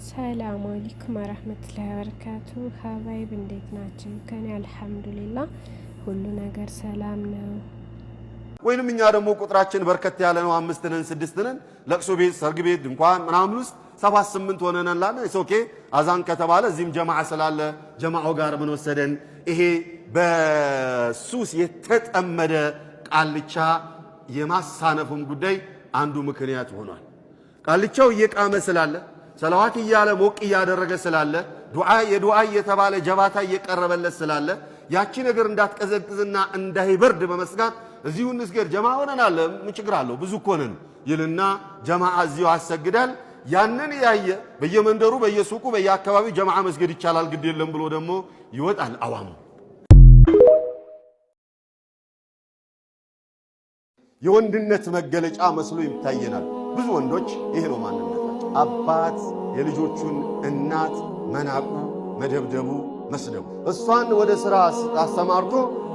ሰላም አለይኩም ወራህመቱላሂ ወበረካቱ። ሀባይብ እንዴት ናችሁ? ከኔ አልሐምዱሊላህ ሁሉ ነገር ሰላም ነው። ወይንም እኛ ደግሞ ቁጥራችን በርከት ያለ ነው፣ 5 ነን 6 ነን፣ ለቅሶ ቤት ሰርግ ቤት ድንኳን ምናምን ውስጥ 7 8 ሆነናልና ኦኬ አዛን ከተባለ እዚህም ጀማዓ ስላለ ጀማዓው ጋር ምን ወሰደን? ይሄ በሱስ የተጠመደ ቃልቻ የማሳነፉም ጉዳይ አንዱ ምክንያት ሆኗል። ቃልቻው እየቃመ ስላለ ሰላዋት እያለ ሞቅ እያደረገ ስላለ የዱዓ የተባለ ጀባታ እየቀረበለት ስላለ ያቺ ነገር እንዳትቀዘቅዝና እንዳይበርድ በመስጋት እዚሁ እንስገድ ጀማዓ ሆነናል ምን ችግር አለው ብዙ እኮ ነን ይልና ጀማዓ እዚሁ አሰግዳል። ያንን ያየ በየመንደሩ በየሱቁ በየአካባቢው ጀማዓ መስገድ ይቻላል ግድ የለም ብሎ ደግሞ ይወጣል። አዋሙ የወንድነት መገለጫ መስሎ ይታየናል። ብዙ ወንዶች ይሄ ነው ማንነታቸው። አባት የልጆቹን እናት መናቁ፣ መደብደቡ፣ መስደቡ፣ እሷን ወደ ሥራ አስተማርቶ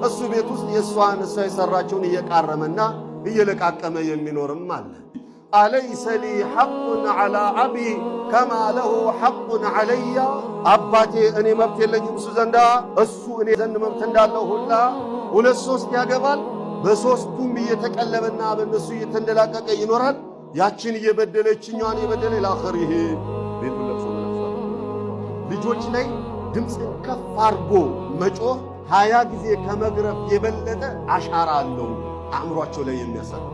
እሱ ቤት ውስጥ የእሷን እሷ የሰራቸውን እየቃረመና እየለቃቀመ የሚኖርም አለ። አለይሰ ሊ ሐቁን ዐላ አቢ ከማ ለሁ ሐቁን ዐለያ፣ አባቴ እኔ መብት የለኝም እሱ ዘንዳ እሱ እኔ ዘንድ መብት እንዳለው ሁላ 2 3 ያገባል። በሶስቱም እየተቀለበና በእነሱ እየተንደላቀቀ ይኖራል። ያችን እየበደለችኛዋን የበደለ ለአኺር ይሄ ቤቱ ለብሶ ልጆች ላይ ድምፅ ከፍ አድርጎ መጮህ 20 ጊዜ ከመግረፍ የበለጠ አሻራ አለው አእምሯቸው ላይ የሚያሳርፍ።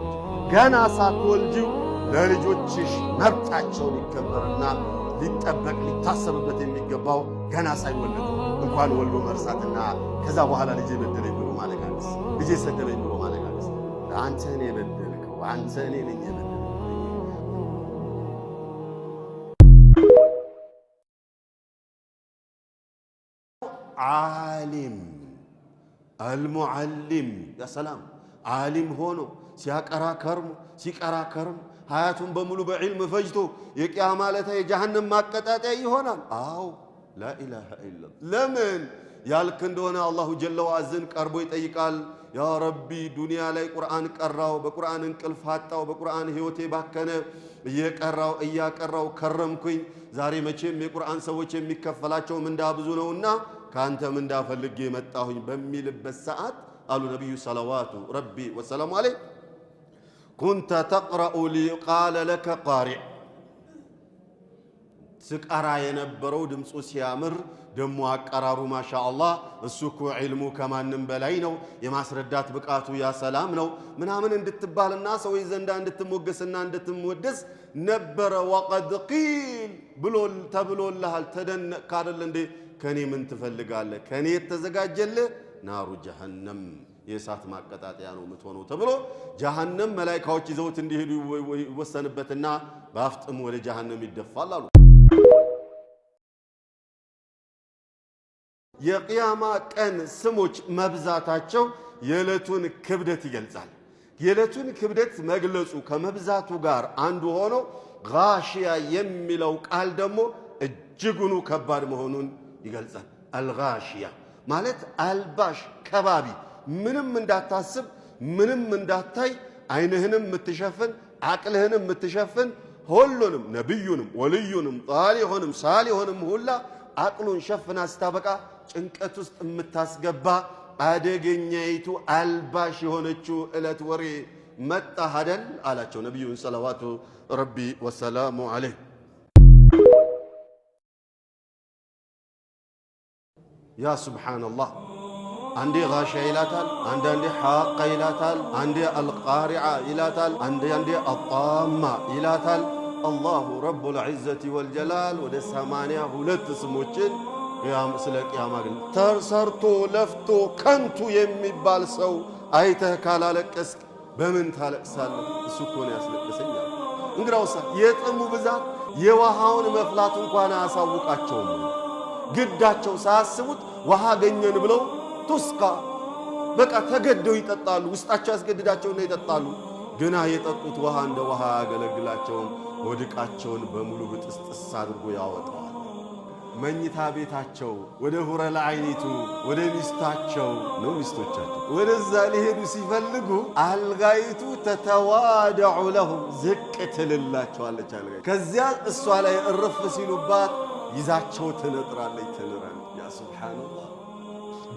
ገና ሳትወልጂው ለልጆችሽ መብታቸው ሊከበርና ሊጠበቅ ሊታሰብበት የሚገባው ገና ሳይወለድ እንኳን ወልዶ መርሳትና ከዛ በኋላ ልጅ በደለኝ ብሎ ማለቃቀስ፣ ልጅ ሰደበኝ ብሎ ማለቃቀስ። አንተ እኔ በደልከው አንተ እኔ ነኝ የበደልከው። ዓሊም አልሙዓሊም ያ ሰላም ዓሊም ሆኖ ሲያቀራ ከርሞ ሲቀራ ከርሞ ሀያቱን በሙሉ በዕልም ፈጅቶ የቂያማ ዕለት የጀሃነም ማቀጣጠያ ይሆናል። አዎ ላኢላሃ ኢላላህ። ለምን ያልክ እንደሆነ አላሁ ጀለ ወዐዘን ቀርቦ ይጠይቃል። ያ ረቢ ዱንያ ላይ ቁርአን ቀራው፣ በቁርአን እንቅልፍ አጣው፣ በቁርአን ህይወቴ ባከነ፣ እየቀራው እያቀራው ከረምኩኝ። ዛሬ መቼም የቁርአን ሰዎች የሚከፈላቸው ምንዳ ብዙ ነውና ካንተ ምንዳ ፈልጌ መጣሁኝ በሚልበት ሰዓት አሉ ነብዩ ሰለዋቱ ረቢ ወሰላሙ ዐለይሂ ኩንተ ተቅረኡ ሊቃለ ለከ ቃሪዕ፣ ስቀራ የነበረው ድምፁ ሲያምር ደሞ አቀራሩ ማሻአላህ እሱ እኮ ዒልሙ ከማንም በላይ ነው፣ የማስረዳት ብቃቱ ያ ሰላም ነው ምናምን እንድትባልና ሰዎች ዘንዳ እንድትሞገስና እንድትወደስ ነበረ። ወቀድ ቂል ብሎ ተብሎልሃል። ተደነቅክ አይደል እንዴ? ከኔ ምን ትፈልጋለህ? ከኔ የተዘጋጀልህ ናሩ ጀሃነም የእሳት ማቀጣጠያ ነው የምትሆነው ተብሎ ጀሃነም መላእክቶች ይዘውት እንዲሄዱ ይወሰንበትና በአፍጥም ወደ ጀሃነም ይደፋል አሉ። የቂያማ ቀን ስሞች መብዛታቸው የዕለቱን ክብደት ይገልጻል። የዕለቱን ክብደት መግለጹ ከመብዛቱ ጋር አንዱ ሆኖ ጋሺያ የሚለው ቃል ደግሞ እጅጉኑ ከባድ መሆኑን ይገልጻል። አልጋሺያ ማለት አልባሽ ከባቢ፣ ምንም እንዳታስብ ምንም እንዳታይ አይንህንም የምትሸፍን አቅልህንም የምትሸፍን ሁሉንም ነብዩንም ወልዩንም ጣሊሁንም ሳሊሁንም ሁላ አቅሉን ሸፍና ስታበቃ ጭንቀት ውስጥ የምታስገባ አደገኛይቱ አልባሽ የሆነችው ዕለት ወሬ መጣ አይደል አላቸው ነብዩን ሰለዋቱ ረቢ ወሰላሙ ዐለይሂ። ያ ሱብሓነላህ አንዴ ጋሺያ ይላታል፣ አንዳንዴ ሐቃ ይላታል፣ አንዴ አልቃሪዓ ይላታል፣ አንዴ አጣማ ይላታል። አላሁ ረቡል ዒዘቲ ወልጀላል ወደ 82 ስሞችን ስለ ቂያማ ግን ተሰርቶ ለፍቶ ከንቱ የሚባል ሰው አይተህ ካላለቀስክ በምን ታለቅሳለህ? እሱ እኮ ነው ያስለቅሰኛል። እንግዲያውሳ የጥሙ ብዛት የውሃውን መፍላት እንኳን አያሳውቃቸውም። ግዳቸው ሳያስቡት ውሃ አገኘን ብለው ቱስቃ በቃ ተገደው ይጠጣሉ። ውስጣቸው ያስገድዳቸውና ይጠጣሉ። ግና የጠጡት ውሃ እንደ ውሃ ያገለግላቸውን ወድቃቸውን በሙሉ ብጥስጥስ አድርጎ ያወጣዋል። መኝታ ቤታቸው ወደ ሁረል ዐይኒቱ ወደ ሚስታቸው ነው ሚስቶቻቸው ወደዛ ሊሄዱ ሲፈልጉ አልጋይቱ ተተዋደዑ ለሁም ዝቅ ትልላቸዋለች። አልጋይ ከዚያ እሷ ላይ እርፍ ሲሉባት ይዛቸው ትነጥራለች። ያ ሱብሓነላህ።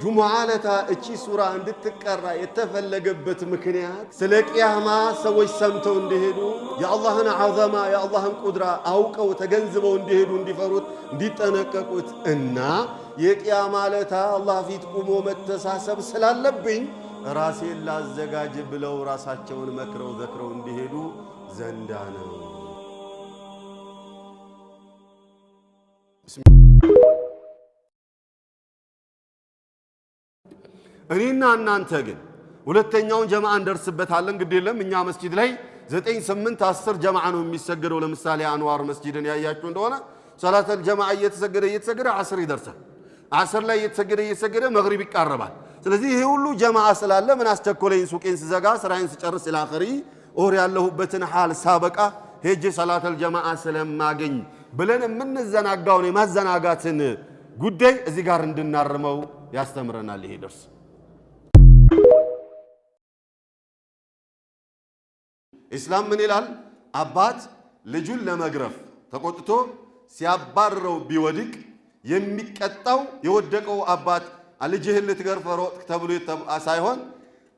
ጁሙዓ ለታ እቺ ሱራ እንድትቀራ የተፈለገበት ምክንያት ስለ ቂያማ ሰዎች ሰምተው እንዲሄዱ የአላህን ዐዘማ የአላህን ቁድራ አውቀው ተገንዝበው እንዲሄዱ እንዲፈሩት እንዲጠነቀቁት እና የቂያማ ለታ አላህ ፊት ቁሞ መተሳሰብ ስላለብኝ ራሴን ላዘጋጅ ብለው ራሳቸውን መክረው ዘክረው እንዲሄዱ ዘንዳ ነው። እኔና እናንተ ግን ሁለተኛውን ጀማዓ እንደርስበታለን። ግድ የለም እኛ መስጂድ ላይ 9 8 10 ጀማዓ ነው የሚሰገደው። ለምሳሌ አንዋር መስጂድን ያያችሁ እንደሆነ ሰላተል ጀማዓ እየተሰገደ አስር ይደርሳል። አስር ላይ እየተሰገደ መግሪብ ይቃረባል። ስለዚህ ይሄ ሁሉ ጀማዓ ስላለ ምን አስቸኮለኝ ሱቄን ስዘጋ ስራዬን ስጨርስ ኢላኺሪ ኦር ያለሁበትን ሐል ሳበቃ ሄጄ ሰላተል ጀማዓ ስለማገኝ ብለን የምንዘናጋውን የማዘናጋትን ጉዳይ እዚህ ጋር እንድናርመው ያስተምረናል ይሄ ደርስ። ኢስላም ምን ይላል? አባት ልጁን ለመግረፍ ተቆጥቶ ሲያባርረው ቢወድቅ የሚቀጣው የወደቀው አባት ልጅህን ልትገርፈው ሮጥክ ተብሎ ሳይሆን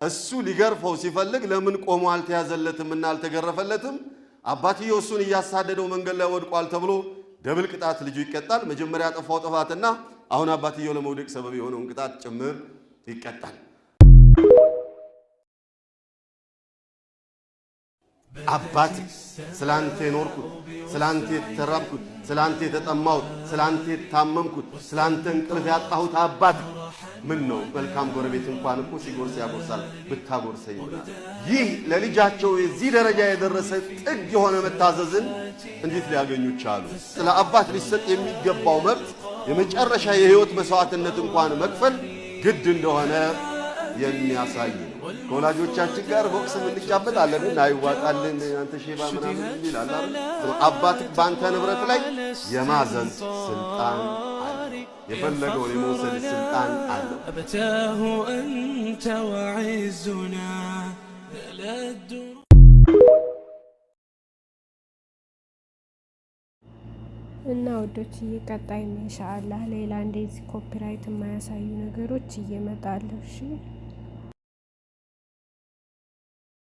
እሱ ሊገርፈው ሲፈልግ ለምን ቆሞ አልተያዘለትምና አልተገረፈለትም? አባትየው እሱን እያሳደደው መንገድ ላይ ወድቋል ተብሎ ደብል ቅጣት ልጁ ይቀጣል። መጀመሪያ ያጠፋው ጥፋትና አሁን አባትየው ለመውደቅ ሰበብ የሆነውን ቅጣት ጭምር ይቀጣል። አባት ስላንተ የኖርኩት ስላንተ የተራብኩት ስላንተ የተጠማሁት ስላንተ የታመምኩት ስላንተ እንቅልፍ ያጣሁት አባት ምን ነው መልካም ጎረቤት እንኳን እኮ ሲጎርስ ያጎርሳል ብታጎርሰኝ። ይህ ለልጃቸው የዚህ ደረጃ የደረሰ ጥግ የሆነ መታዘዝን እንዴት ሊያገኙ ቻሉ? ስለ አባት ሊሰጥ የሚገባው መብት የመጨረሻ የህይወት መስዋዕትነት እንኳን መክፈል ግድ እንደሆነ የሚያሳይ ነው። ከወላጆቻችን ጋር ቦክስ እንጫወታለን እና አይዋጣልን አንተ ሼባ ምናምን ይላል አይደል? አባት ባንተ ንብረት ላይ የማዘዝ ስልጣን አለ፣ የፈለገው የመውሰድ ስልጣን አለ። አበተሁ አንተ ወዒዙና ለዱ እና ወዶች እየቀጣይ ኢንሻአላህ ሌላ እንደዚህ ኮፒራይት የማያሳዩ ነገሮች እየመጣሉ። እሺ